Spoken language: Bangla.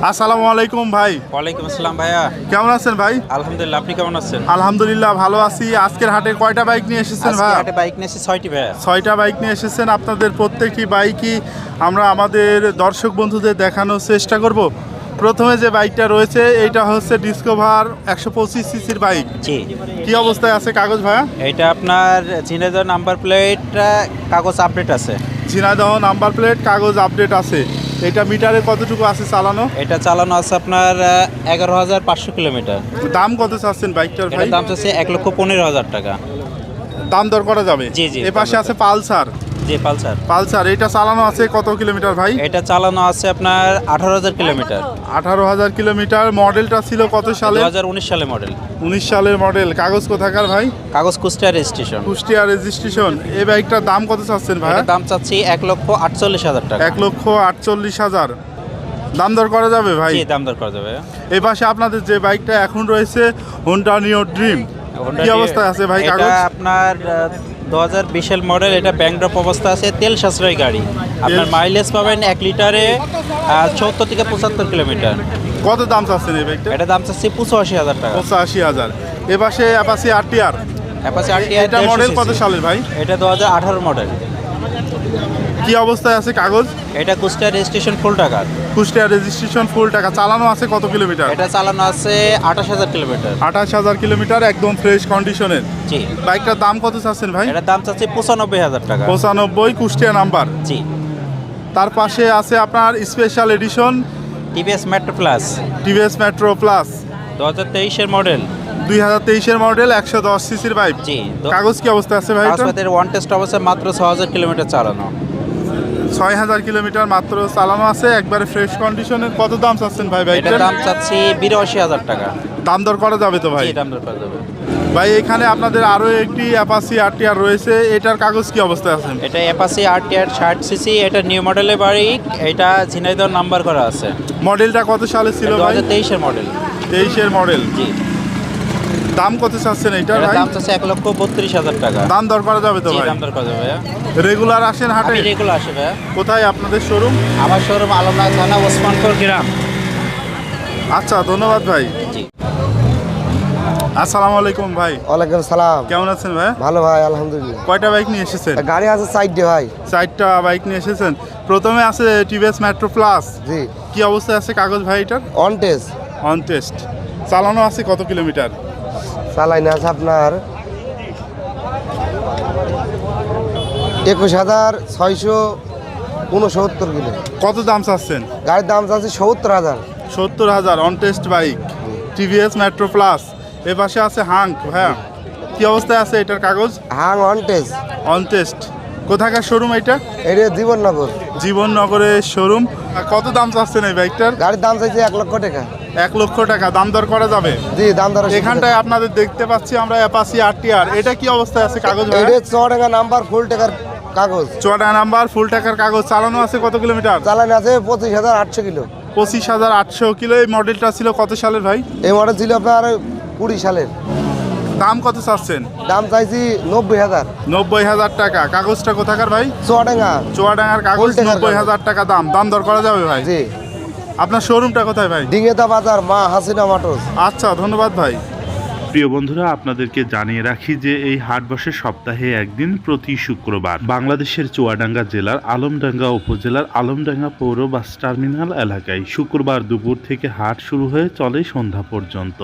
আসসালামু আলাইকুম ভাই। ওয়ালাইকুম আসসালাম ভাইয়া। কেমন আছেন ভাই? আলহামদুলিল্লাহ, আপনি কেমন আছেন? আলহামদুলিল্লাহ ভালো আছি। আজকের হাটে কয়টা বাইক নিয়ে এসেছেন আজকে ভাই? হাটে বাইক নিয়েছি 6টি ভাইয়া। 6টা বাইক নিয়ে এসেছেন। আপনাদের প্রত্যেকটি বাইকই আমরা আমাদের দর্শক বন্ধুদের দেখানোর চেষ্টা করব। প্রথমে যে বাইকটা রয়েছে এইটা হচ্ছে ডিসকভার 125 সিসির বাইক। জি, কি অবস্থায় আছে কাগজ ভাইয়া? এটা আপনার ঝিনাইদহ নাম্বার প্লেট, কাগজ আপডেট আছে। ঝিনাইদহ নাম্বার প্লেট, কাগজ আপডেট আছে। এটা মিটারে কতটুকু আছে চালানো? এটা চালানো আছে আপনার 11,500 কিলোমিটার। দাম কত চাচ্ছেন বাইকটার ভাই? এটার দাম চাচ্ছে 1,15,000 টাকা। দাম দর করা যাবে? জি, জি, এ পাশে আছে পালসার। জি, পালসার। পালসার এটা চালানো আছে কত কিলোমিটার ভাই? এটা চালানো আছে আপনার 18,000 কিলোমিটার। 18,000 কিলোমিটার। মডেলটা ছিল কত সালে? 2019 সালে মডেল। 19 সালের মডেল। কাগজ কোথাকার ভাই? কাগজ কুষ্টিয়া রেজিস্ট্রেশন। কুষ্টিয়া রেজিস্ট্রেশন। এই বাইকটার দাম কত চাচ্ছেন ভাই? এটার দাম চাচ্ছি 1,48,000 টাকা। 1,48,000। দাম দর করা যাবে ভাই? জি, দাম দর করা যাবে। এই পাশে আপনাদের যে বাইকটা এখন রয়েছে হোন্ডা নিও ড্রিম, কি অবস্থায় আছে ভাই এটা কাগজ? আপনার 2020 এর মডেল। এটা ব্যাংড্রপ অবস্থা আছে, তেল সাশ্রয়ী গাড়ি। আপনার মাইলেজ পাবেন 1 লিটারে 74 থেকে 75 কিলোমিটার। কত দাম চাচ্ছেন এই বাইকটা? এটা দাম চাচ্ছি 85,000 টাকা। 85,000। এ পাশে অ্যাপাচি আরটিআর। অ্যাপাচি আরটিআর এটা মডেল কত সালের ভাই? এটা 2018 মডেল। কি অবস্থায় আছে কাগজ? এটা কুষ্টিয়া রেজিস্ট্রেশন ফুল টাকা। কুষ্টিয়া রেজিস্ট্রেশন ফুল টাকা। চালানো আছে কত কিলোমিটার? এটা চালানো আছে 28,000 কিলোমিটার। 28,000 কিলোমিটার, একদম ফ্রেশ কন্ডিশনের। জি, বাইকটার দাম কত চাচ্ছেন ভাই? এটার দাম চাচ্ছি 95,000 টাকা। 95, কুষ্টিয়া নাম্বার। জি, তার পাশে আছে আপনার special edition TVS Metro plus TVS Metro plus. 2023 এর মডেল। 2023 এর মডেল, 110 সিসির বাইক। জি, কাগজ কি অবস্থা আছে ভাই? কাগজপত্রের ওয়ান টেস্ট অবস্থায় মাত্র 6,000 কিলোমিটার চালানো। 6,000 কিলোমিটার মাত্র চালানো আছে, একবারে ফ্রেশ কন্ডিশনের। কত দাম চাচ্ছেন ভাই এটার বাইকটার? দাম চাচ্ছি 82,000 টাকা। দাম দর করা যাবে তো ভাই? জি, দাম দর করা যাবে। ভাই এখানে আপনাদের আরো একটি অ্যাপাচি আরটিআর রয়েছে, এটার কাগজ কি অবস্থায় আছে? এটা অ্যাপাচি আরটিআর 60 সিসি। এটা নিউ মডেলের বাইক। এটা ঝিনাইদহ নাম্বার করা আছে। মডেলটা কত সালে ছিল ভাই? 2023 এর মডেল। 23 এর মডেল। জি, দাম কত চাচ্ছেন এইটার এটার ভাই? দাম চাচ্ছে 1,32,000 টাকা। দাম দর করা যাবে তো জি, ভাই? দাম দর করা যাবে ভাইয়া। রেগুলার আসেন হাটে? আমি রেগুলার আসি ভাইয়া। কোথায় আপনাদের শোরুম? আমার শোরুম আলমডাঙ্গা থানা, ওসমানপুর গ্রাম। আচ্ছা, ধন্যবাদ ভাই। জি, আসসালামু আলাইকুম ভাই। ওয়ালাইকুম সালাম। কেমন আছেন ভাই? ভালো ভাই, আলহামদুলিল্লাহ। কয়টা বাইক নিয়ে এসেছেন? গাড়ি আছে সাইডে ভাই। 4টা বাইক নিয়ে এসেছেন। প্রথমে আছে টিভিএস মেট্রো প্লাস। জি, কি অবস্থায় আছে কাগজ ভাই এটার? On test. On test. চালানো আছে কত কিলোমিটার? চালাইন আছে আপনার 21,669 কিলো। কত দাম চাচ্ছেন? গাড়ির দাম আছে 70,000। 70,000 on test bike, TVS Metro Plus. এ পাশে আছে হাঙ্ক ভাইয়া। কি অবস্থায় আছে এটার কাগজ? Hang on test. On test. কোথাকার শোরুম এটা? এটা জীবননগর। জীবননগরের শোরুম। কত দাম চাচ্ছেন এই বাইকটার? গাড়ির দাম চাইছে 1,00,000 টাকা। 1 লক্ষ টাকা। দাম দর করা যাবে? জি, দাম দর এখানটায় আপনাদের দেখতে পাচ্ছি আমরা অ্যাপাচি আরটিআর। এটা কি অবস্থায় আছে কাগজ ভাই? এটা 6 টাকা নাম্বার, ফুল টাকার কাগজ। 6টা নাম্বার, ফুল টাকার কাগজ। চালানো আছে কত কিলোমিটার? চালান আছে 25,800 কিলো। 25,800 কিলো। এই মডেলটা ছিল কত সালের ভাই? এই মডেল ছিল আপনার 20 সালের। দাম কত চাচ্ছেন? দাম চাইছি 90,000। 90,000 টাকা। কাগজটা কোথাকার ভাই? 6 টাকা। চুয়াডাঙ্গার কাগজ। ফুল টাকার 90,000 টাকা দাম। দাম দর করা যাবে ভাই? জি, আপনার শোরুমটা কোথায় ভাই? ডিঙ্গেতা বাজার, মা হাসিনা মোটরস। আচ্ছা, ধন্যবাদ ভাই। প্রিয় বন্ধুরা, আপনাদেরকে জানিয়ে রাখি যে এই হাট বসে সপ্তাহে একদিন, প্রতি শুক্রবার। বাংলাদেশের চুয়াডাঙ্গা জেলার আলমডাঙ্গা উপজেলার আলমডাঙ্গা পৌর বাস টার্মিনাল এলাকায় শুক্রবার দুপুর থেকে হাট শুরু হয়ে চলে সন্ধ্যা পর্যন্ত।